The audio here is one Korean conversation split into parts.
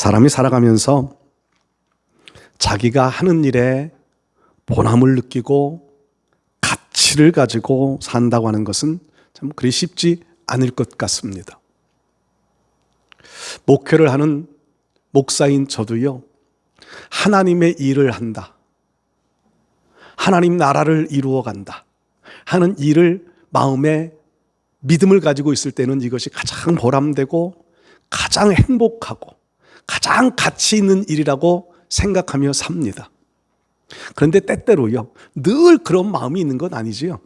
사람이 살아가면서 자기가 하는 일에 보람을 느끼고 가치를 가지고 산다고 하는 것은 참 그리 쉽지 않을 것 같습니다. 목회를 하는 목사인 저도요, 하나님의 일을 한다, 하나님 나라를 이루어 간다 하는 일을 마음에 믿음을 가지고 있을 때는 이것이 가장 보람되고 가장 행복하고 가장 가치 있는 일이라고 생각하며 삽니다. 그런데 때때로요, 늘 그런 마음이 있는 건 아니지요.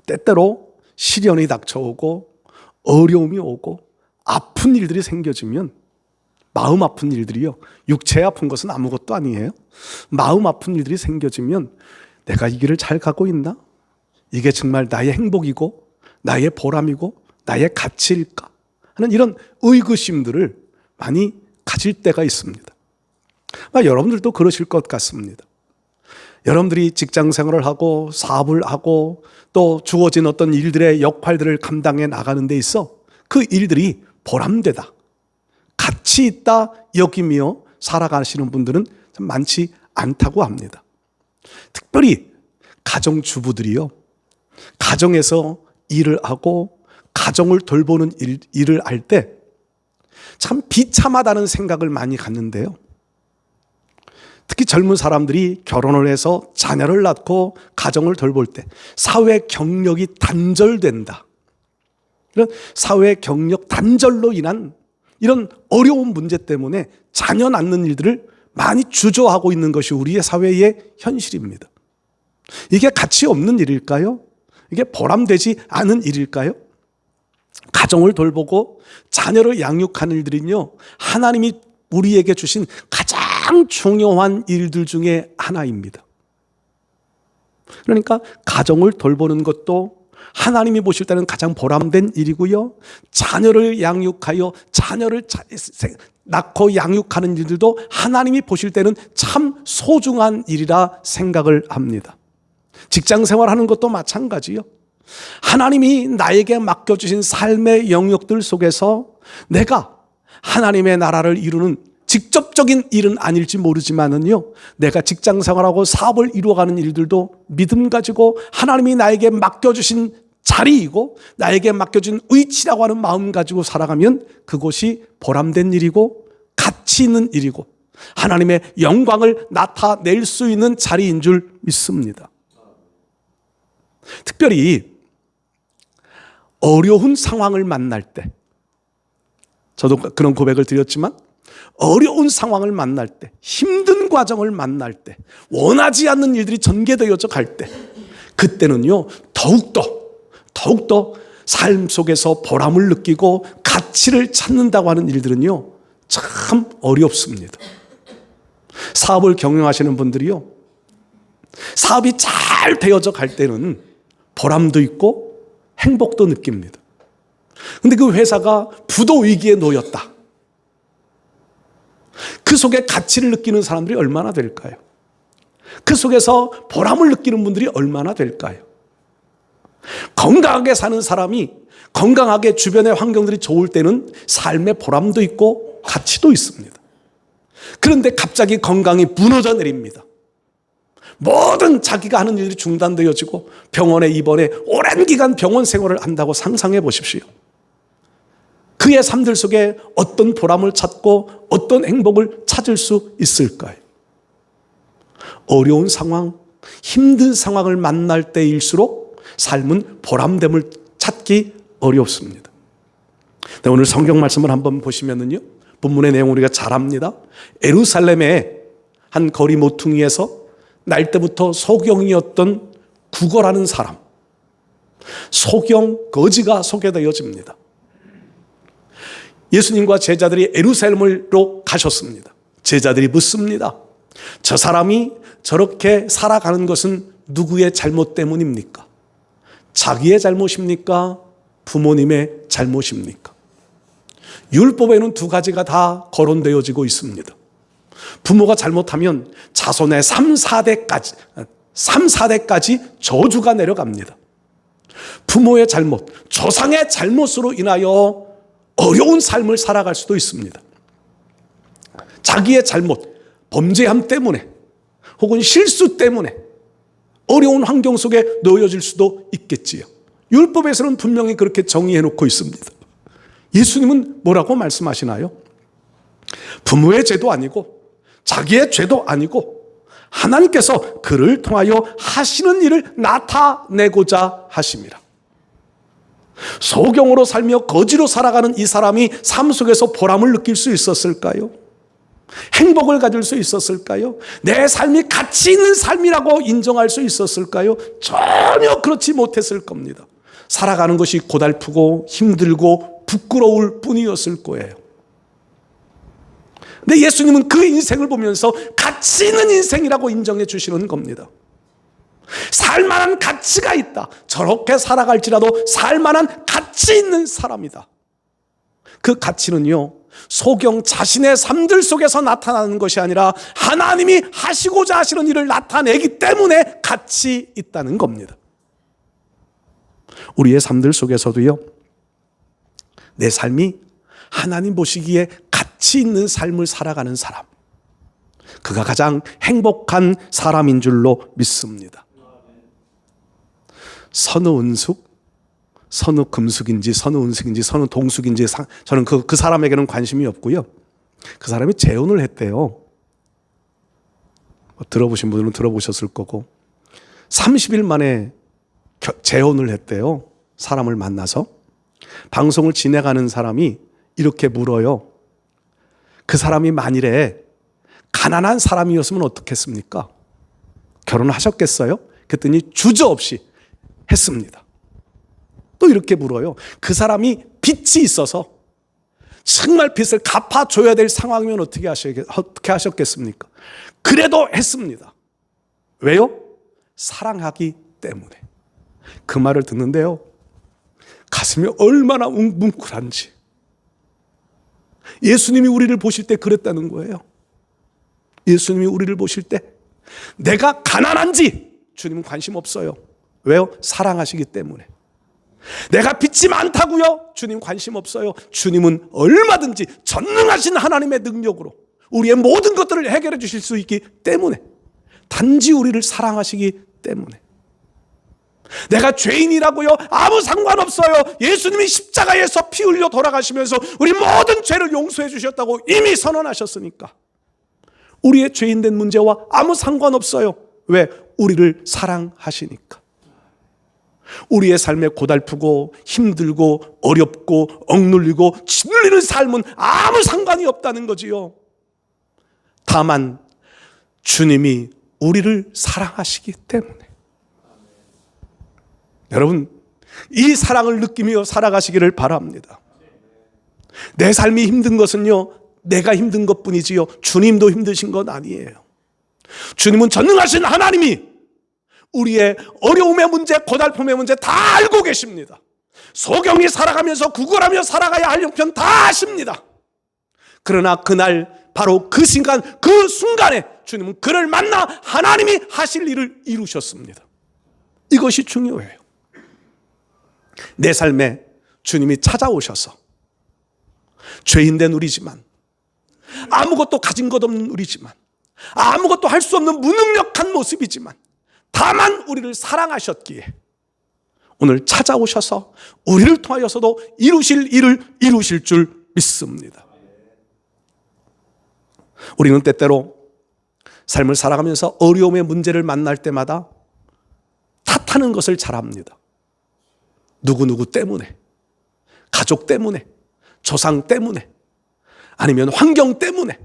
때때로 시련이 닥쳐오고 어려움이 오고 아픈 일들이 생겨지면, 마음 아픈 일들이요, 육체 아픈 것은 아무것도 아니에요. 마음 아픈 일들이 생겨지면 내가 이 길을 잘 가고 있나? 이게 정말 나의 행복이고 나의 보람이고 나의 가치일까? 하는 이런 의구심들을 많이 가질 때가 있습니다. 여러분들도 그러실 것 같습니다. 여러분들이 직장 생활을 하고 사업을 하고 또 주어진 어떤 일들의 역할들을 감당해 나가는 데 있어 그 일들이 보람되다, 가치 있다 여기며 살아가시는 분들은 참 많지 않다고 합니다. 특별히 가정주부들이요, 가정에서 일을 하고 가정을 돌보는 일을 할 때 참 비참하다는 생각을 많이 갖는데요. 특히 젊은 사람들이 결혼을 해서 자녀를 낳고 가정을 돌볼 때 사회 경력이 단절된다, 이런 사회 경력 단절로 인한 이런 어려운 문제 때문에 자녀 낳는 일들을 많이 주저하고 있는 것이 우리의 사회의 현실입니다. 이게 가치 없는 일일까요? 이게 보람되지 않은 일일까요? 가정을 돌보고 자녀를 양육하는 일들은요, 하나님이 우리에게 주신 가장 중요한 일들 중에 하나입니다. 그러니까 가정을 돌보는 것도 하나님이 보실 때는 가장 보람된 일이고요, 자녀를 양육하여 자녀를 낳고 양육하는 일들도 하나님이 보실 때는 참 소중한 일이라 생각을 합니다. 직장 생활하는 것도 마찬가지요. 하나님이 나에게 맡겨주신 삶의 영역들 속에서 내가 하나님의 나라를 이루는 직접적인 일은 아닐지 모르지만은요, 내가 직장 생활하고 사업을 이루어가는 일들도 믿음 가지고 하나님이 나에게 맡겨주신 자리이고 나에게 맡겨준 위치라고 하는 마음 가지고 살아가면 그곳이 보람된 일이고 가치 있는 일이고 하나님의 영광을 나타낼 수 있는 자리인 줄 믿습니다. 특별히 어려운 상황을 만날 때, 저도 그런 고백을 드렸지만 어려운 상황을 만날 때, 힘든 과정을 만날 때, 원하지 않는 일들이 전개되어져 갈 때, 그때는요 더욱더 삶 속에서 보람을 느끼고 가치를 찾는다고 하는 일들은요 참 어렵습니다. 사업을 경영하시는 분들이요, 사업이 잘 되어져 갈 때는 보람도 있고 행복도 느낍니다. 근데 그 회사가 부도 위기에 놓였다, 그 속에 가치를 느끼는 사람들이 얼마나 될까요? 그 속에서 보람을 느끼는 분들이 얼마나 될까요? 건강하게 사는 사람이 건강하게 주변의 환경들이 좋을 때는 삶의 보람도 있고 가치도 있습니다. 그런데 갑자기 건강이 무너져 내립니다. 모든 자기가 하는 일이 중단되어지고 병원에 입원해 오랜 기간 병원 생활을 한다고 상상해 보십시오. 그의 삶들 속에 어떤 보람을 찾고 어떤 행복을 찾을 수 있을까요? 어려운 상황, 힘든 상황을 만날 때일수록 삶은 보람됨을 찾기 어렵습니다. 네, 오늘 성경 말씀을 한번 보시면은요, 본문의 내용 우리가 잘 압니다. 예루살렘의 한 거리 모퉁이에서 날 때부터 소경이었던 구걸하는 사람, 소경 거지가 소개되어집니다. 예수님과 제자들이 예루살렘으로 가셨습니다. 제자들이 묻습니다. 저 사람이 저렇게 살아가는 것은 누구의 잘못 때문입니까? 자기의 잘못입니까? 부모님의 잘못입니까? 율법에는 두 가지가 다 거론되어지고 있습니다. 부모가 잘못하면 자손의 3, 4대까지 저주가 내려갑니다. 부모의 잘못, 조상의 잘못으로 인하여 어려운 삶을 살아갈 수도 있습니다. 자기의 잘못, 범죄함 때문에 혹은 실수 때문에 어려운 환경 속에 놓여질 수도 있겠지요. 율법에서는 분명히 그렇게 정의해 놓고 있습니다. 예수님은 뭐라고 말씀하시나요? 부모의 죄도 아니고 자기의 죄도 아니고 하나님께서 그를 통하여 하시는 일을 나타내고자 하심이라. 소경으로 살며 거지로 살아가는 이 사람이 삶 속에서 보람을 느낄 수 있었을까요? 행복을 가질 수 있었을까요? 내 삶이 가치 있는 삶이라고 인정할 수 있었을까요? 전혀 그렇지 못했을 겁니다. 살아가는 것이 고달프고 힘들고 부끄러울 뿐이었을 거예요. 근데 예수님은 그 인생을 보면서 가치 있는 인생이라고 인정해 주시는 겁니다. 살만한 가치가 있다. 저렇게 살아갈지라도 살만한 가치 있는 사람이다. 그 가치는요, 소경 자신의 삶들 속에서 나타나는 것이 아니라 하나님이 하시고자 하시는 일을 나타내기 때문에 가치 있다는 겁니다. 우리의 삶들 속에서도요, 내 삶이 하나님 보시기에 가치 있는 삶을 살아가는 사람, 그가 가장 행복한 사람인 줄로 믿습니다. 선우은숙, 선우금숙인지 선우은숙인지 선우동숙인지 저는 그 사람에게는 관심이 없고요. 그 사람이 재혼을 했대요. 들어보신 분들은 들어보셨을 거고 30일 만에 재혼을 했대요. 사람을 만나서. 방송을 진행하는 사람이 이렇게 물어요. 그 사람이 만일에 가난한 사람이었으면 어떻겠습니까? 결혼하셨겠어요? 그랬더니 주저없이 했습니다. 또 이렇게 물어요. 그 사람이 빚이 있어서 정말 빚을 갚아줘야 될 상황이면 어떻게 하셨겠습니까? 그래도 했습니다. 왜요? 사랑하기 때문에. 그 말을 듣는데요, 가슴이 얼마나 뭉클한지. 예수님이 우리를 보실 때 그랬다는 거예요. 예수님이 우리를 보실 때 내가 가난한지 주님은 관심 없어요. 왜요? 사랑하시기 때문에. 내가 빚이 많다고요? 주님 관심 없어요. 주님은 얼마든지 전능하신 하나님의 능력으로 우리의 모든 것들을 해결해 주실 수 있기 때문에, 단지 우리를 사랑하시기 때문에. 내가 죄인이라고요? 아무 상관없어요. 예수님이 십자가에서 피 흘려 돌아가시면서 우리 모든 죄를 용서해 주셨다고 이미 선언하셨으니까 우리의 죄인된 문제와 아무 상관없어요. 왜? 우리를 사랑하시니까. 우리의 삶에 고달프고 힘들고 어렵고 억눌리고 짓눌리는 삶은 아무 상관이 없다는 거지요. 다만 주님이 우리를 사랑하시기 때문에. 여러분, 이 사랑을 느끼며 살아가시기를 바랍니다. 내 삶이 힘든 것은요, 내가 힘든 것뿐이지요, 주님도 힘드신 건 아니에요. 주님은 전능하신 하나님이 우리의 어려움의 문제, 고달픔의 문제 다 알고 계십니다. 소경이 살아가면서 구걸하며 살아가야 할 형편 다 아십니다. 그러나 그날 바로 그 순간, 그 순간에 주님은 그를 만나 하나님이 하실 일을 이루셨습니다. 이것이 중요해요. 내 삶에 주님이 찾아오셔서 죄인된 우리지만, 아무것도 가진 것 없는 우리지만, 아무것도 할 수 없는 무능력한 모습이지만 다만 우리를 사랑하셨기에 오늘 찾아오셔서 우리를 통하여서도 이루실 일을 이루실 줄 믿습니다. 우리는 때때로 삶을 살아가면서 어려움의 문제를 만날 때마다 탓하는 것을 잘합니다. 누구누구 때문에, 가족 때문에, 조상 때문에, 아니면 환경 때문에,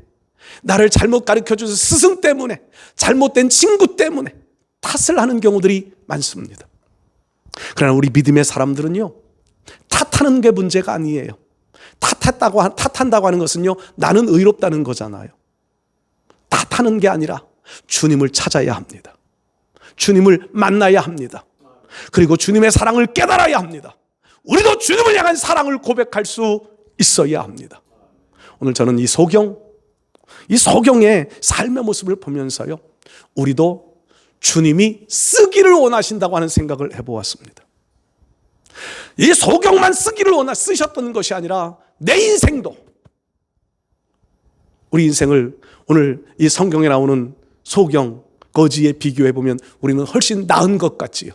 나를 잘못 가르쳐준 스승 때문에, 잘못된 친구 때문에 탓을 하는 경우들이 많습니다. 그러나 우리 믿음의 사람들은요, 탓하는 게 문제가 아니에요. 탓한다고 하는 것은요, 나는 의롭다는 거잖아요. 탓하는 게 아니라 주님을 찾아야 합니다. 주님을 만나야 합니다. 그리고 주님의 사랑을 깨달아야 합니다. 우리도 주님을 향한 사랑을 고백할 수 있어야 합니다. 오늘 저는 이 소경의 삶의 모습을 보면서요, 우리도 주님이 쓰기를 원하신다고 하는 생각을 해보았습니다. 이 소경만 쓰셨던 것이 아니라 내 인생도 우리 인생을 오늘 이 성경에 나오는 소경, 거지에 비교해 보면 우리는 훨씬 나은 것 같지요.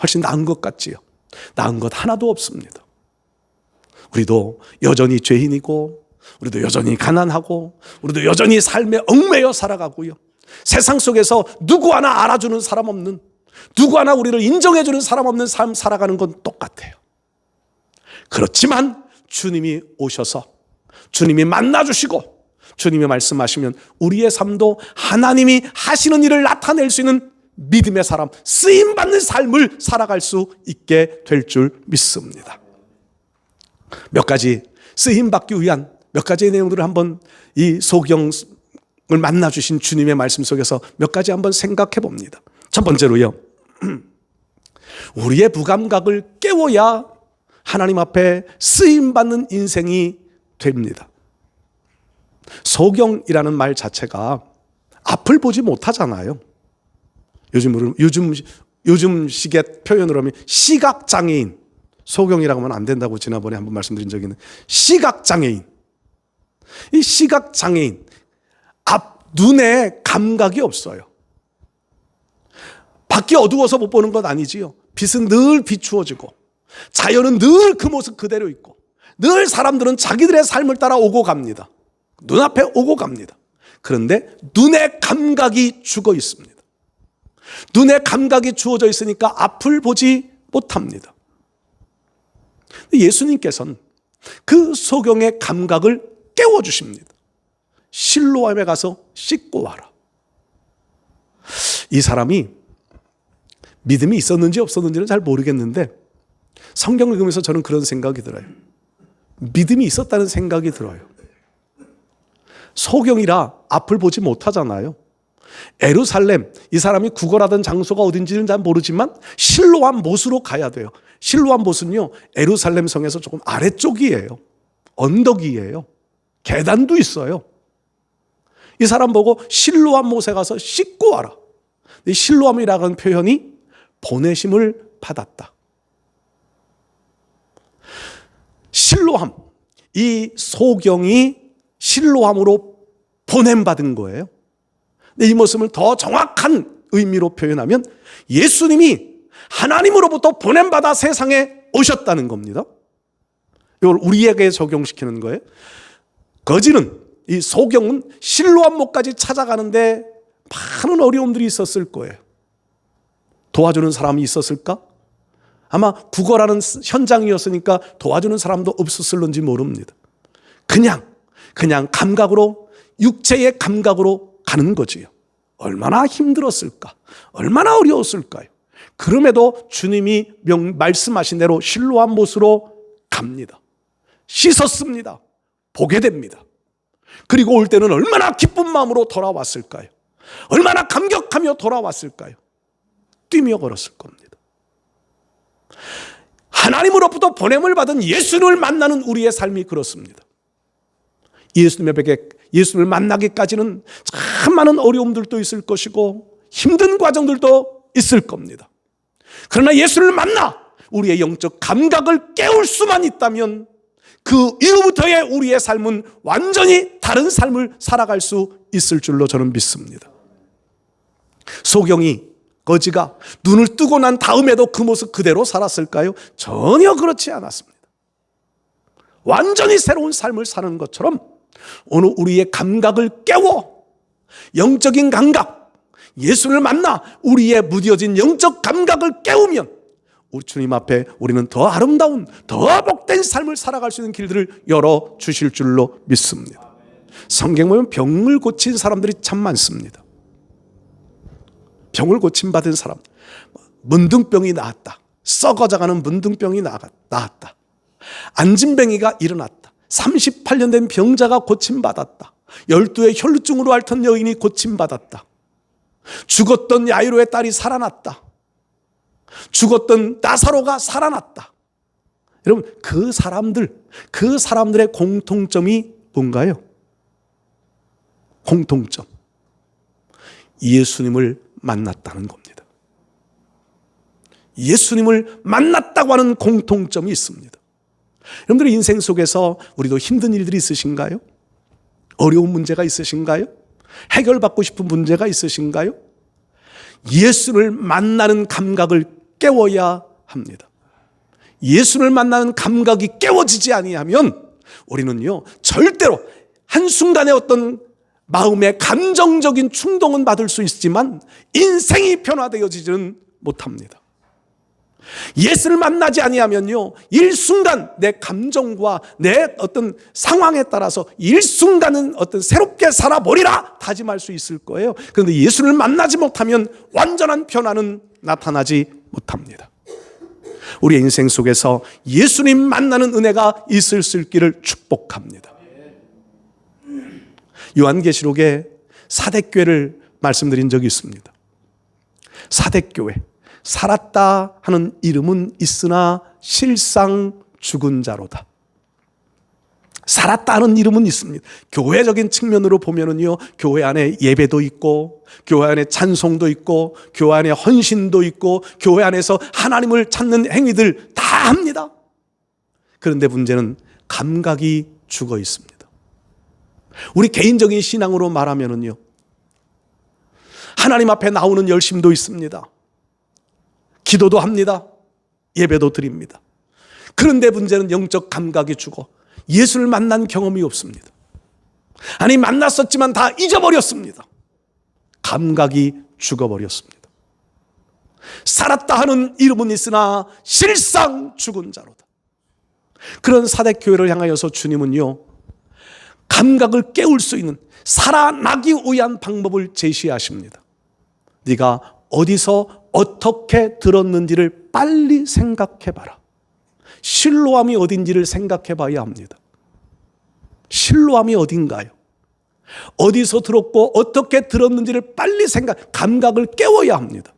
훨씬 나은 것 같지요. 나은 것 하나도 없습니다. 우리도 여전히 죄인이고, 우리도 여전히 가난하고, 우리도 여전히 삶에 얽매여 살아가고요. 세상 속에서 누구 하나 알아주는 사람 없는, 누구 하나 우리를 인정해주는 사람 없는 삶 살아가는 건 똑같아요. 그렇지만 주님이 오셔서 주님이 만나주시고 주님이 말씀하시면 우리의 삶도 하나님이 하시는 일을 나타낼 수 있는 믿음의 사람, 쓰임받는 삶을 살아갈 수 있게 될 줄 믿습니다. 몇 가지 쓰임받기 위한 몇 가지의 내용들을 한번 이 소경을 만나주신 주님의 말씀 속에서 몇 가지 한번 생각해 봅니다. 첫 번째로요, 우리의 부감각을 깨워야 하나님 앞에 쓰임받는 인생이 됩니다. 소경이라는 말 자체가 앞을 보지 못하잖아요. 요즘 식의 표현으로 하면 시각장애인, 소경이라고 하면 안 된다고 지난번에 한번 말씀드린 적이 있는데, 시각장애인. 이 시각장애인, 눈에 감각이 없어요. 밖이 어두워서 못 보는 건 아니지요. 빛은 늘 비추어지고 자연은 늘 그 모습 그대로 있고 늘 사람들은 자기들의 삶을 따라 오고 갑니다. 눈앞에 오고 갑니다. 그런데 눈의 감각이 죽어 있습니다. 눈의 감각이 주어져 있으니까 앞을 보지 못합니다. 예수님께서는 그 소경의 감각을 깨워주십니다. 실로암에 가서 씻고 와라. 이 사람이 믿음이 있었는지 없었는지는 잘 모르겠는데 성경을 읽으면서 저는 그런 생각이 들어요. 믿음이 있었다는 생각이 들어요. 소경이라 앞을 보지 못하잖아요. 예루살렘, 이 사람이 구걸하던 장소가 어딘지는 잘 모르지만 실로암 못으로 가야 돼요. 실로암 못은요, 예루살렘 성에서 조금 아래쪽이에요. 언덕이에요. 계단도 있어요. 이 사람 보고 실로암 못에 가서 씻고 와라. 이 실로암이라는 표현이 보내심을 받았다. 실로암, 이 소경이 실로암으로 보냄받은 거예요. 근데 이 모습을 더 정확한 의미로 표현하면 예수님이 하나님으로부터 보냄받아 세상에 오셨다는 겁니다. 이걸 우리에게 적용시키는 거예요. 거지는, 이 소경은 실로암 못까지 찾아가는데 많은 어려움들이 있었을 거예요. 도와주는 사람이 있었을까? 아마 구걸하는 현장이었으니까 도와주는 사람도 없었을는지 모릅니다. 그냥 감각으로, 육체의 감각으로 가는 거지요. 얼마나 힘들었을까? 얼마나 어려웠을까요? 그럼에도 주님이 말씀하신 대로 실로암 못으로 갑니다. 씻었습니다. 보게 됩니다. 그리고 올 때는 얼마나 기쁜 마음으로 돌아왔을까요? 얼마나 감격하며 돌아왔을까요? 뛰며 걸었을 겁니다. 하나님으로부터 보냄을 받은 예수님을 만나는 우리의 삶이 그렇습니다. 예수님을 만나기까지는 참 많은 어려움들도 있을 것이고 힘든 과정들도 있을 겁니다. 그러나 예수를 만나 우리의 영적 감각을 깨울 수만 있다면 그 이후부터의 우리의 삶은 완전히 다른 삶을 살아갈 수 있을 줄로 저는 믿습니다. 소경이, 거지가 눈을 뜨고 난 다음에도 그 모습 그대로 살았을까요? 전혀 그렇지 않았습니다. 완전히 새로운 삶을 사는 것처럼 오늘 우리의 감각을 깨워, 영적인 감각, 예수를 만나 우리의 무뎌진 영적 감각을 깨우면 우리 주님 앞에 우리는 더 아름다운, 더 복된 삶을 살아갈 수 있는 길들을 열어주실 줄로 믿습니다. 성경 보면 병을 고친 사람들이 참 많습니다. 병을 고침받은 사람, 문둥병이 나았다, 썩어져가는 문둥병이 나았다, 안진뱅이가 일어났다, 38년 된 병자가 고침받았다, 12의 혈루증으로 앓던 여인이 고침받았다, 죽었던 야이로의 딸이 살아났다, 죽었던 나사로가 살아났다. 여러분, 그 사람들의 공통점이 뭔가요? 공통점, 예수님을 만났다는 겁니다. 예수님을 만났다고 하는 공통점이 있습니다. 여러분들의 인생 속에서 우리도 힘든 일들이 있으신가요? 어려운 문제가 있으신가요? 해결받고 싶은 문제가 있으신가요? 예수를 만나는 감각을 깨워야 합니다. 예수를 만나는 감각이 깨워지지 아니하면 우리는요, 절대로 한순간에 어떤 마음의 감정적인 충동은 받을 수 있지만 인생이 변화되어지지는 못합니다. 예수를 만나지 아니하면요, 일순간 내 감정과 내 어떤 상황에 따라서 일순간은 어떤 새롭게 살아버리라 다짐할 수 있을 거예요. 그런데 예수를 만나지 못하면 완전한 변화는 나타나지 못합니다. 우리의 인생 속에서 예수님 만나는 은혜가 있을 수 있기를 축복합니다. 요한계시록에 사대교회를 말씀드린 적이 있습니다. 사대교회, 살았다 하는 이름은 있으나 실상 죽은 자로다. 살았다 하는 이름은 있습니다. 교회적인 측면으로 보면은요, 교회 안에 예배도 있고, 교회 안에 찬송도 있고, 교회 안에 헌신도 있고, 교회 안에서 하나님을 찾는 행위들 다 합니다. 그런데 문제는 감각이 죽어 있습니다. 우리 개인적인 신앙으로 말하면은요, 하나님 앞에 나오는 열심도 있습니다. 기도도 합니다. 예배도 드립니다. 그런데 문제는 영적 감각이 죽어 예수를 만난 경험이 없습니다. 아니, 만났었지만 다 잊어버렸습니다. 감각이 죽어버렸습니다. 살았다 하는 이름은 있으나 실상 죽은 자로다. 그런 사대교회를 향하여서 주님은요, 감각을 깨울 수 있는, 살아나기 위한 방법을 제시하십니다. 네가 어디서 어떻게 들었는지를 빨리 생각해봐라. 실로암이 어딘지를 생각해봐야 합니다. 실로암이 어딘가요? 어디서 들었고 어떻게 들었는지를 빨리 감각을 깨워야 합니다.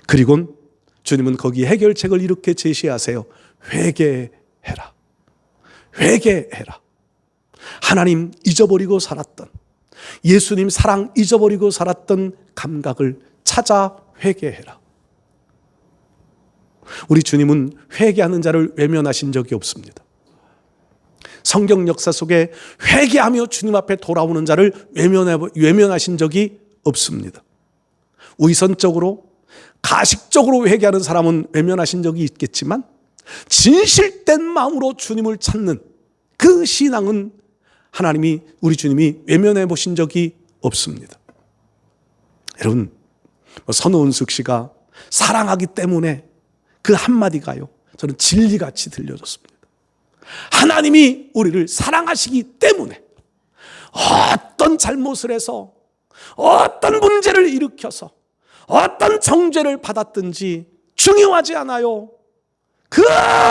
그리고 주님은 거기 해결책을 이렇게 제시하세요. 회개해라. 회개해라. 하나님 잊어버리고 살았던, 예수님 사랑 잊어버리고 살았던 감각을 찾아 회개해라. 우리 주님은 회개하는 자를 외면하신 적이 없습니다. 성경 역사 속에 회개하며 주님 앞에 돌아오는 자를 외면하신 적이 없습니다. 위선적으로, 가식적으로 회개하는 사람은 외면하신 적이 있겠지만 진실된 마음으로 주님을 찾는 그 신앙은 하나님이, 우리 주님이 외면해 보신 적이 없습니다. 여러분, 선우은숙 씨가 사랑하기 때문에 그 한마디가요, 저는 진리같이 들려졌습니다. 하나님이 우리를 사랑하시기 때문에 어떤 잘못을 해서, 어떤 문제를 일으켜서, 어떤 정죄를 받았든지 중요하지 않아요. 그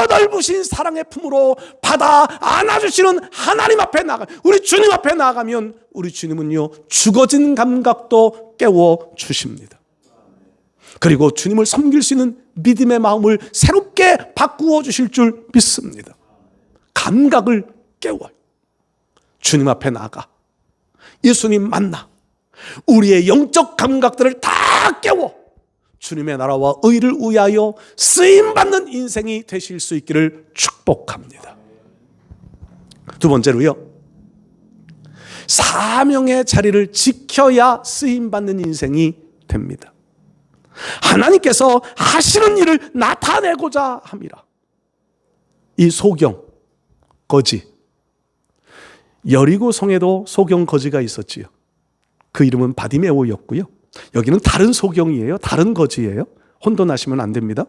넓으신 사랑의 품으로 받아 안아주시는 하나님 앞에 우리 주님 앞에 나아가면 우리 주님은요, 죽어진 감각도 깨워주십니다. 그리고 주님을 섬길 수 있는 믿음의 마음을 새롭게 바꾸어 주실 줄 믿습니다. 감각을 깨워요. 주님 앞에 나가 예수님 만나 우리의 영적 감각들을 다 깨워 주님의 나라와 의를 위하여 쓰임받는 인생이 되실 수 있기를 축복합니다. 두 번째로요, 사명의 자리를 지켜야 쓰임받는 인생이 됩니다. 하나님께서 하시는 일을 나타내고자 함이라. 이 소경, 거지, 여리고 성에도 소경 거지가 있었지요. 그 이름은 바디메오였고요. 여기는 다른 소경이에요. 다른 거지예요. 혼돈하시면 안 됩니다.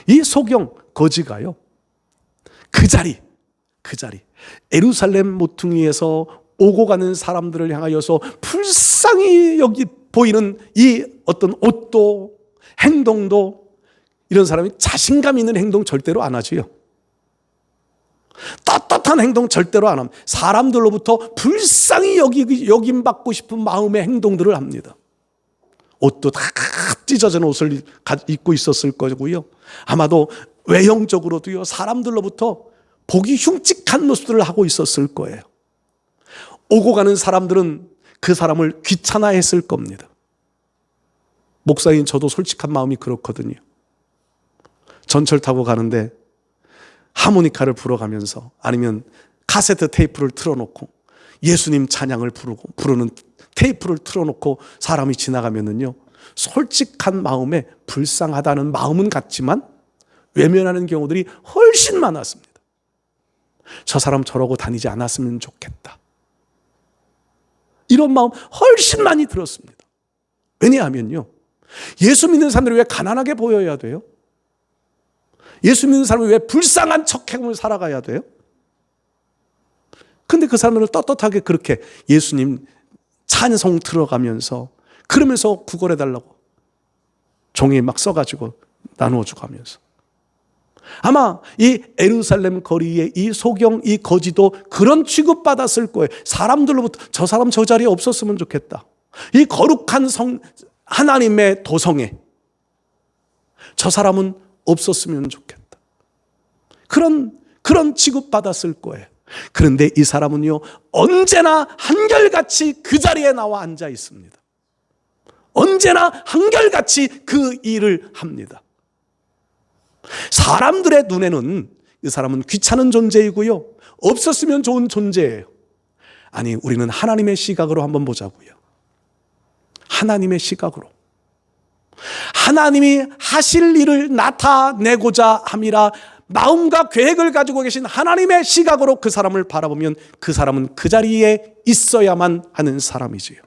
이 소경 거지가요, 그 자리 예루살렘 모퉁이에서 오고 가는 사람들을 향하여서 불쌍히 여기 보이는 이 어떤 옷도 행동도, 이런 사람이 자신감 있는 행동 절대로 안 하지요. 떳떳한 행동 절대로 안 합니다. 사람들로부터 불쌍히 여김받고 싶은 마음의 행동들을 합니다. 옷도 다 찢어진 옷을 입고 있었을 거고요. 아마도 외형적으로도요, 사람들로부터 보기 흉측한 모습들을 하고 있었을 거예요. 오고 가는 사람들은 그 사람을 귀찮아했을 겁니다. 목사인 저도 솔직한 마음이 그렇거든요. 전철 타고 가는데 하모니카를 불어가면서 아니면 카세트 테이프를 틀어놓고 예수님 찬양을 부르는 테이프를 틀어놓고 사람이 지나가면은요, 솔직한 마음에 불쌍하다는 마음은 같지만 외면하는 경우들이 훨씬 많았습니다. 저 사람 저러고 다니지 않았으면 좋겠다, 이런 마음 훨씬 많이 들었습니다. 왜냐하면요, 예수 믿는 사람들이 왜 가난하게 보여야 돼요? 예수 믿는 사람이 왜 불쌍한 척행을 살아가야 돼요? 근데 그 사람들은 떳떳하게 그렇게 예수님 찬송 들어가면서 그러면서 구걸해달라고 종이에 막 써가지고 나누어주고 하면서, 아마 이 예루살렘 거리에 이 소경, 이 거지도 그런 취급받았을 거예요. 사람들로부터 저 사람 저 자리에 없었으면 좋겠다, 이 거룩한 하나님의 도성에 저 사람은 없었으면 좋겠다, 그런 취급받았을 거예요. 그런데 이 사람은요, 언제나 한결같이 그 자리에 나와 앉아 있습니다. 언제나 한결같이 그 일을 합니다. 사람들의 눈에는 이 사람은 귀찮은 존재이고요, 없었으면 좋은 존재예요. 아니, 우리는 하나님의 시각으로 한번 보자고요. 하나님의 시각으로. 하나님이 하실 일을 나타내고자 함이라 마음과 계획을 가지고 계신 하나님의 시각으로 그 사람을 바라보면 그 사람은 그 자리에 있어야만 하는 사람이지요.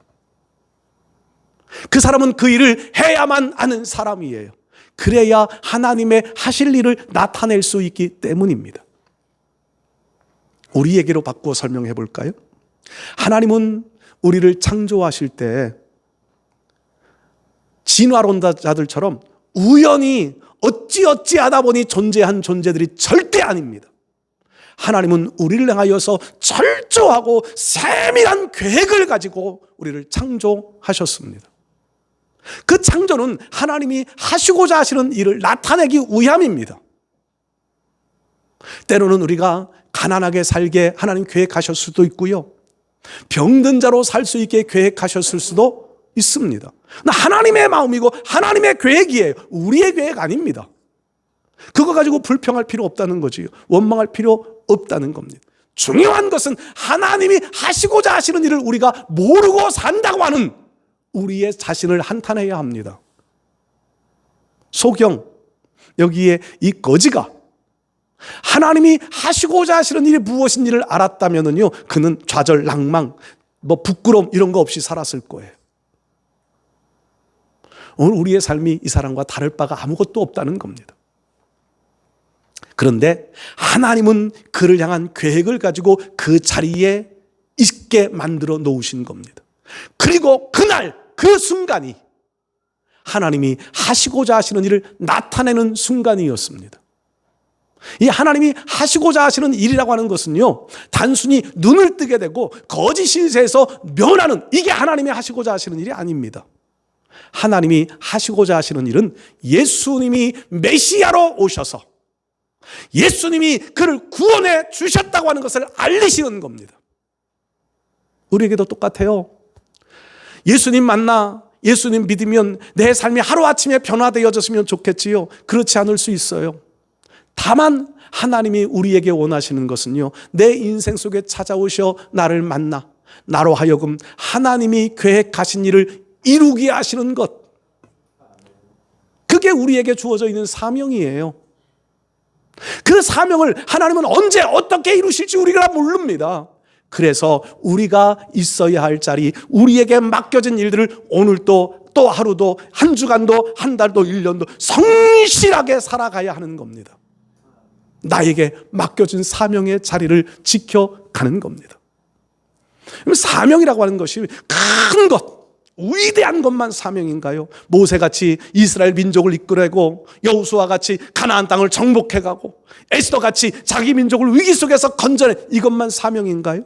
그 사람은 그 일을 해야만 하는 사람이에요. 그래야 하나님의 하실 일을 나타낼 수 있기 때문입니다. 우리 얘기로 바꾸어 설명해 볼까요? 하나님은 우리를 창조하실 때 진화론자들처럼 우연히 어찌하다 보니 존재한 존재들이 절대 아닙니다. 하나님은 우리를 향하여서 철저하고 세밀한 계획을 가지고 우리를 창조하셨습니다. 그 창조는 하나님이 하시고자 하시는 일을 나타내기 위함입니다. 때로는 우리가 가난하게 살게 하나님 계획하셨을 수도 있고요, 병든 자로 살 수 있게 계획하셨을 수도 있습니다. 하나님의 마음이고 하나님의 계획이에요. 우리의 계획 아닙니다. 그거 가지고 불평할 필요 없다는 거지요. 원망할 필요 없다는 겁니다. 중요한 것은 하나님이 하시고자 하시는 일을 우리가 모르고 산다고 하는 우리의 자신을 한탄해야 합니다. 소경, 여기에 이 거지가 하나님이 하시고자 하시는 일이 무엇인지를 알았다면요, 그는 좌절, 낭망, 부끄러움 이런 거 없이 살았을 거예요. 오늘 우리의 삶이 이 사람과 다를 바가 아무것도 없다는 겁니다. 그런데 하나님은 그를 향한 계획을 가지고 그 자리에 있게 만들어 놓으신 겁니다. 그리고 그날 그 순간이 하나님이 하시고자 하시는 일을 나타내는 순간이었습니다. 이 하나님이 하시고자 하시는 일이라고 하는 것은요, 단순히 눈을 뜨게 되고 거짓 신세에서 면하는, 이게 하나님이 하시고자 하시는 일이 아닙니다. 하나님이 하시고자 하시는 일은 예수님이 메시아로 오셔서 예수님이 그를 구원해 주셨다고 하는 것을 알리시는 겁니다. 우리에게도 똑같아요. 예수님 만나 예수님 믿으면 내 삶이 하루아침에 변화되어졌으면 좋겠지요. 그렇지 않을 수 있어요. 다만 하나님이 우리에게 원하시는 것은요, 내 인생 속에 찾아오셔 나를 만나 나로 하여금 하나님이 계획하신 일을 이루게 하시는 것, 그게 우리에게 주어져 있는 사명이에요. 그 사명을 하나님은 언제 어떻게 이루실지 우리가 모릅니다. 그래서 우리가 있어야 할 자리, 우리에게 맡겨진 일들을 오늘도 또 하루도 한 주간도 한 달도 1년도 성실하게 살아가야 하는 겁니다. 나에게 맡겨진 사명의 자리를 지켜가는 겁니다. 사명이라고 하는 것이 큰 것, 위대한 것만 사명인가요? 모세같이 이스라엘 민족을 이끌어내고 여호수아같이 가나안 땅을 정복해가고 에스더같이 자기 민족을 위기 속에서 건져내, 이것만 사명인가요?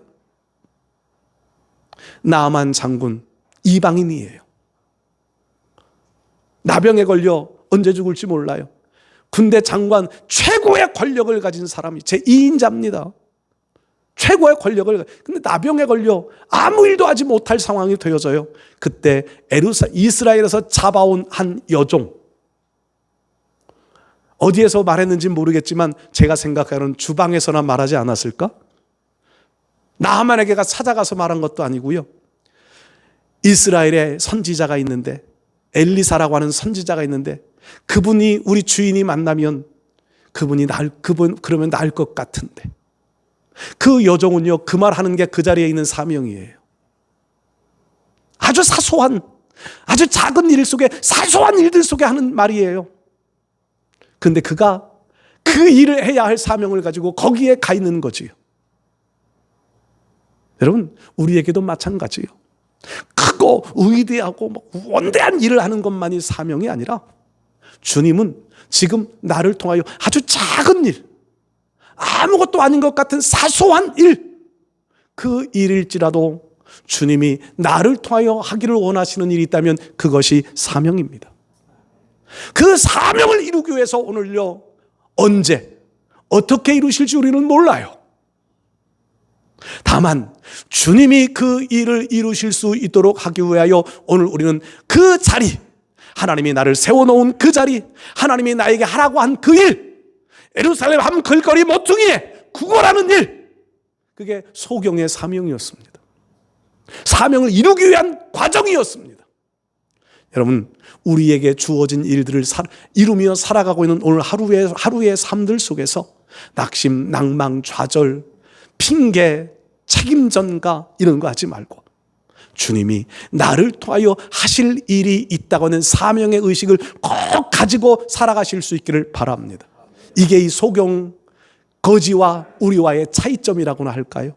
나아만 장군 이방인이에요. 나병에 걸려 언제 죽을지 몰라요. 군대 장관 최고의 권력을 가진 사람이 제2인자입니다. 최고의 권력을, 근데 나병에 걸려 아무 일도 하지 못할 상황이 되어져요. 그때 이스라엘에서 잡아온 한 여종, 어디에서 말했는지 모르겠지만 제가 생각하는 주방에서나 말하지 않았을까? 나하만에게가 찾아가서 말한 것도 아니고요. 이스라엘에 선지자가 있는데, 엘리사라고 하는 선지자가 있는데, 그분이 우리 주인이 만나면 그러면 나을 것 같은데, 그 여종은요, 그 말 하는 게 그 자리에 있는 사명이에요. 아주 사소한, 아주 작은 일 속에, 사소한 일들 속에 하는 말이에요. 근데 그가 그 일을 해야 할 사명을 가지고 거기에 가 있는 거지요. 여러분, 우리에게도 마찬가지예요. 크고 위대하고 원대한 일을 하는 것만이 사명이 아니라, 주님은 지금 나를 통하여 아주 작은 일, 아무것도 아닌 것 같은 사소한 일, 그 일일지라도 주님이 나를 통하여 하기를 원하시는 일이 있다면 그것이 사명입니다. 그 사명을 이루기 위해서 오늘요, 언제 어떻게 이루실지 우리는 몰라요. 다만 주님이 그 일을 이루실 수 있도록 하기 위하여 오늘 우리는 그 자리, 하나님이 나를 세워놓은 그 자리, 하나님이 나에게 하라고 한 그 일, 예루살렘 함 길거리 모퉁이에 구걸하는 일, 그게 소경의 사명이었습니다. 사명을 이루기 위한 과정이었습니다. 여러분, 우리에게 주어진 일들을 이루며 살아가고 있는 오늘 하루의 삶들 속에서 낙심, 낭망, 좌절, 핑계, 책임전가 이런 거 하지 말고 주님이 나를 통하여 하실 일이 있다고 하는 사명의 의식을 꼭 가지고 살아가실 수 있기를 바랍니다. 이게 이 소경 거지와 우리와의 차이점이라고나 할까요?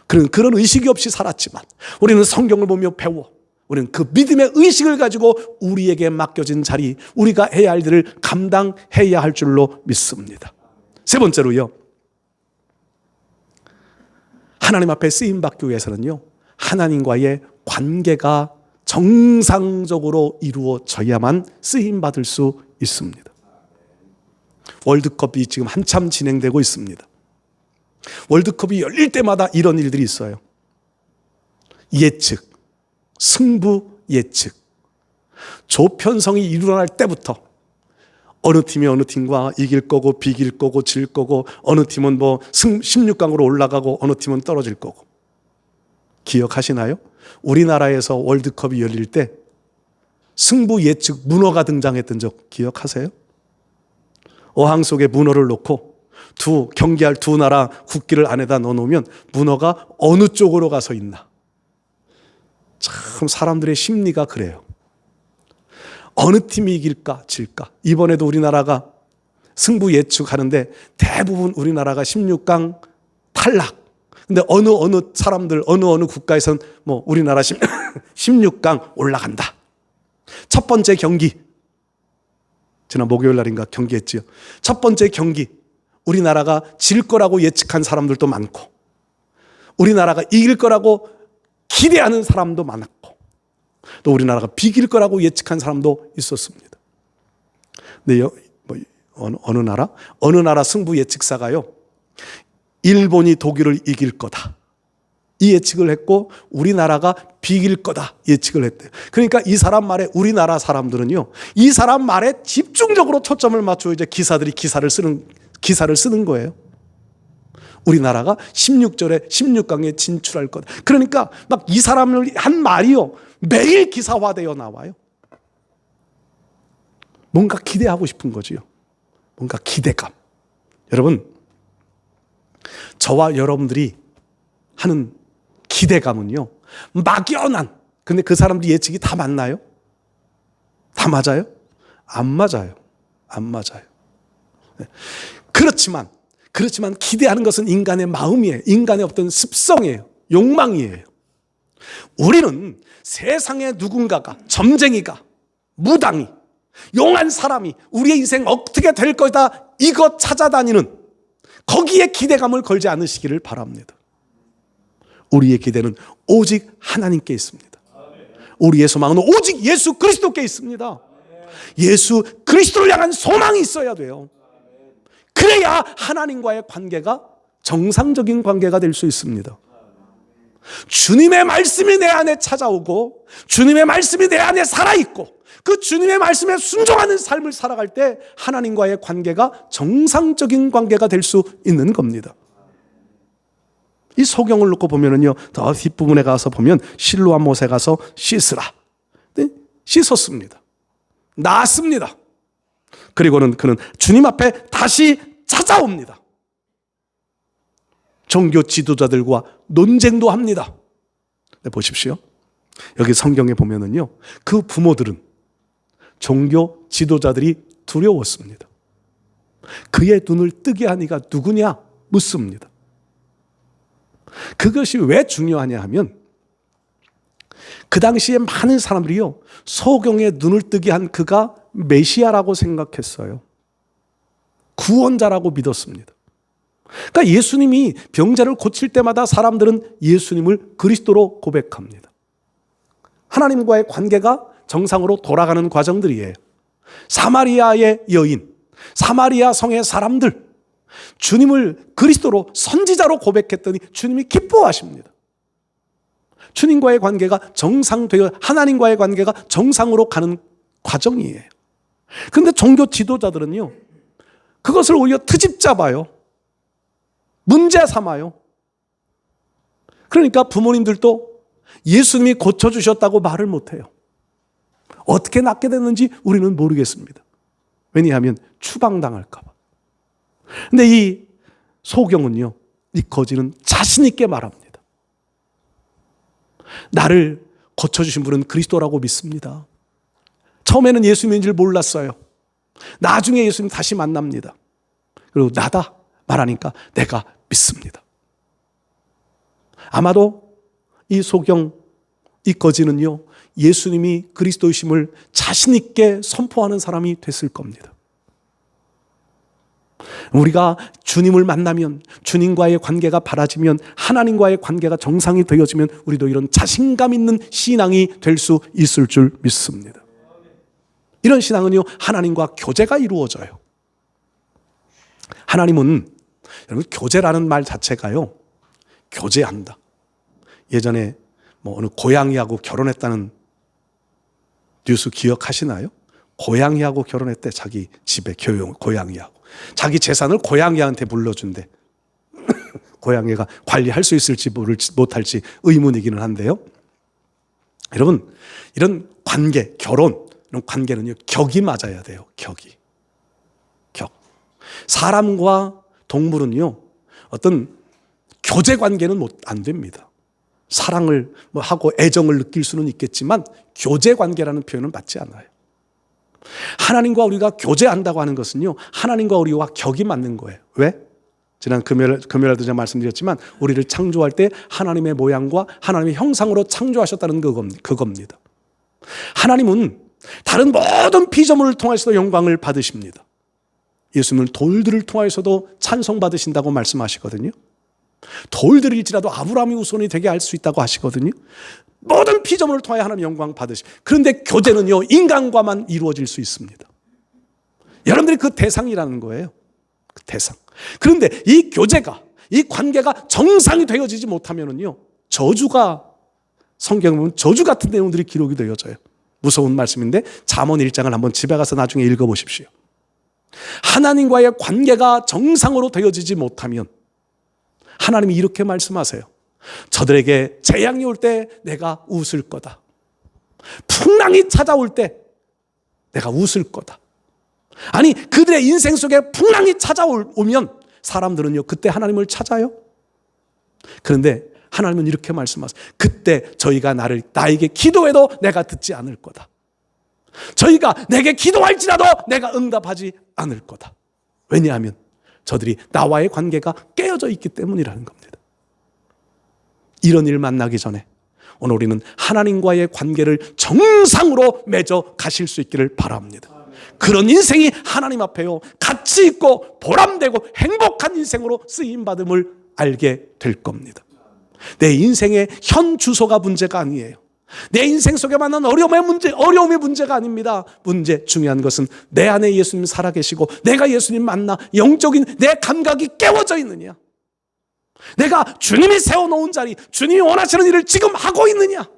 그런 의식이 없이 살았지만 우리는 성경을 보며 배워, 우리는 그 믿음의 의식을 가지고 우리에게 맡겨진 자리, 우리가 해야 할 일을 감당해야 할 줄로 믿습니다. 세 번째로요, 하나님 앞에 쓰임받기 위해서는요, 하나님과의 관계가 정상적으로 이루어져야만 쓰임받을 수 있습니다. 월드컵이 지금 한참 진행되고 있습니다. 월드컵이 열릴 때마다 이런 일들이 있어요. 예측, 승부 예측. 조편성이 일어날 때부터 어느 팀이 어느 팀과 이길 거고 비길 거고 질 거고, 어느 팀은 16강으로 올라가고 어느 팀은 떨어질 거고. 기억하시나요? 우리나라에서 월드컵이 열릴 때 승부 예측 문어가 등장했던 적 기억하세요? 어항 속에 문어를 놓고 경기할 두 나라 국기를 안에다 넣어놓으면 문어가 어느 쪽으로 가서 있나. 참 사람들의 심리가 그래요. 어느 팀이 이길까 질까. 이번에도 우리나라가 승부 예측하는데 대부분 우리나라가 16강 탈락. 근데 어느 사람들 어느 국가에선 우리나라 16강 올라간다. 첫 번째 경기, 지난 목요일 날인가 경기했지요. 첫 번째 경기 우리나라가 질 거라고 예측한 사람들도 많고, 우리나라가 이길 거라고 기대하는 사람도 많았고, 또 우리나라가 비길 거라고 예측한 사람도 있었습니다. 근데 어느 나라 승부 예측사가요, 일본이 독일을 이길 거다 이 예측을 했고, 우리나라가 비길 거다 예측을 했대요. 그러니까 이 사람 말에 우리나라 사람들은요, 이 사람 말에 집중적으로 초점을 맞추어 이제 기사들이 기사를 쓰는 거예요. 우리나라가 16강에 진출할 거다. 그러니까 막 이 사람을 한 말이요, 매일 기사화되어 나와요. 뭔가 기대하고 싶은 거지요. 뭔가 기대감. 여러분, 저와 여러분들이 하는 기대감은요, 막연한, 근데 그 사람들 예측이 다 맞나요? 다 맞아요? 안 맞아요. 안 맞아요. 그렇지만 기대하는 것은 인간의 마음이에요. 인간의 어떤 습성이에요. 욕망이에요. 우리는 세상에 누군가가, 점쟁이가, 무당이, 용한 사람이 우리의 인생 어떻게 될 거다 이거 찾아다니는 거기에 기대감을 걸지 않으시기를 바랍니다. 우리의 기대는 오직 하나님께 있습니다. 우리의 소망은 오직 예수 그리스도께 있습니다. 예수 그리스도를 향한 소망이 있어야 돼요. 그래야 하나님과의 관계가 정상적인 관계가 될 수 있습니다. 주님의 말씀이 내 안에 찾아오고, 주님의 말씀이 내 안에 살아있고, 그 주님의 말씀에 순종하는 삶을 살아갈 때 하나님과의 관계가 정상적인 관계가 될 수 있는 겁니다. 이 소경을 놓고 보면은요, 더 뒷부분에 가서 보면 실로암 못에 가서 씻으라. 네? 씻었습니다. 나았습니다. 그리고는 그는 주님 앞에 다시 찾아옵니다. 종교 지도자들과 논쟁도 합니다. 네, 보십시오. 여기 성경에 보면은요, 그 부모들은 종교 지도자들이 두려웠습니다. 그의 눈을 뜨게 하니가 누구냐? 묻습니다. 그것이 왜 중요하냐 하면 그 당시에 많은 사람들이요, 소경의 눈을 뜨게 한 그가 메시아라고 생각했어요. 구원자라고 믿었습니다. 그러니까 예수님이 병자를 고칠 때마다 사람들은 예수님을 그리스도로 고백합니다. 하나님과의 관계가 정상으로 돌아가는 과정들이에요. 사마리아의 여인, 사마리아 성의 사람들, 주님을 그리스도로 선지자로 고백했더니 주님이 기뻐하십니다. 주님과의 관계가 정상되어 하나님과의 관계가 정상으로 가는 과정이에요. 그런데 종교 지도자들은요, 그것을 오히려 트집 잡아요. 문제 삼아요. 그러니까 부모님들도 예수님이 고쳐주셨다고 말을 못해요. 어떻게 낫게 됐는지 우리는 모르겠습니다. 왜냐하면 추방당할까 봐. 근데 이 소경은요, 이 거지는 자신 있게 말합니다. 나를 고쳐주신 분은 그리스도라고 믿습니다. 처음에는 예수님인 줄 몰랐어요. 나중에 예수님 다시 만납니다. 그리고 나다 말하니까 내가 믿습니다. 아마도 이 소경, 이 거지는요, 예수님이 그리스도이심을 자신 있게 선포하는 사람이 됐을 겁니다. 우리가 주님을 만나면, 주님과의 관계가 바라지면, 하나님과의 관계가 정상이 되어지면 우리도 이런 자신감 있는 신앙이 될 수 있을 줄 믿습니다. 이런 신앙은요, 하나님과 교제가 이루어져요. 하나님은, 여러분, 교제라는 말 자체가요, 교제한다. 예전에 어느 고양이하고 결혼했다는 뉴스 기억하시나요? 고양이하고 결혼했대. 자기 집에 고양이하고. 자기 재산을 고양이한테 물려준대. 고양이가 관리할 수 있을지 못할지 의문이기는 한데요. 여러분, 이런 관계, 결혼, 이런 관계는요, 격이 맞아야 돼요. 격. 사람과 동물은요, 어떤 교제 관계는 안 됩니다. 사랑을 하고 애정을 느낄 수는 있겠지만 교제 관계라는 표현은 맞지 않아요. 하나님과 우리가 교제한다고 하는 것은요, 하나님과 우리와 격이 맞는 거예요. 왜? 지난 금요일에도 제가 말씀드렸지만 우리를 창조할 때 하나님의 모양과 하나님의 형상으로 창조하셨다는 그겁니다. 하나님은 다른 모든 피조물을 통해서도 영광을 받으십니다. 예수님은 돌들을 통해서도 찬송받으신다고 말씀하시거든요. 돌들일지라도 아브라함의 후손이 되게 할 수 있다고 하시거든요. 모든 피조물을 통해 하나님 영광 받으십니다. 그런데 교제는요, 인간과만 이루어질 수 있습니다. 여러분들이 그 대상이라는 거예요. 그 대상. 그런데 이 교제가, 이 관계가 정상이 되어지지 못하면은요, 저주가, 성경에 보면 저주 같은 내용들이 기록이 되어져요. 무서운 말씀인데 잠언 1장을 한번 집에 가서 나중에 읽어보십시오. 하나님과의 관계가 정상으로 되어지지 못하면 하나님이 이렇게 말씀하세요. 저들에게 재앙이 올 때 내가 웃을 거다. 풍랑이 찾아올 때 내가 웃을 거다. 아니, 그들의 인생 속에 풍랑이 찾아오면 사람들은요, 그때 하나님을 찾아요. 그런데 하나님은 이렇게 말씀하세요. 그때 저희가 나에게 기도해도 내가 듣지 않을 거다. 저희가 내게 기도할지라도 내가 응답하지 않을 거다. 왜냐하면 저들이 나와의 관계가 깨어져 있기 때문이라는 겁니다. 이런 일 만나기 전에 오늘 우리는 하나님과의 관계를 정상으로 맺어 가실 수 있기를 바랍니다. 그런 인생이 하나님 앞에요, 가치 있고 보람되고 행복한 인생으로 쓰임받음을 알게 될 겁니다. 내 인생의 현 주소가 문제가 아니에요. 내 인생 속에 만난 어려움의 문제가 아닙니다. 중요한 것은 내 안에 예수님 살아계시고 내가 예수님 만나 영적인 내 감각이 깨워져 있느냐, 내가 주님이 세워놓은 자리, 주님이 원하시는 일을 지금 하고 있느냐.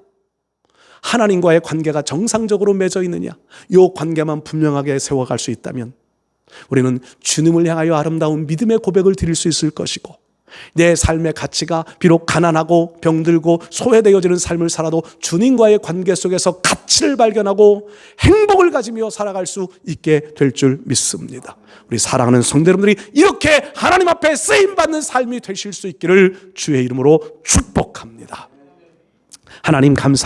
하나님과의 관계가 정상적으로 맺어 있느냐, 이 관계만 분명하게 세워갈 수 있다면 우리는 주님을 향하여 아름다운 믿음의 고백을 드릴 수 있을 것이고, 내 삶의 가치가 비록 가난하고 병들고 소외되어지는 삶을 살아도 주님과의 관계 속에서 가치를 발견하고 행복을 가지며 살아갈 수 있게 될 줄 믿습니다. 우리 사랑하는 성도 여러분들이 이렇게 하나님 앞에 쓰임받는 삶이 되실 수 있기를 주의 이름으로 축복합니다. 하나님 감사합니다.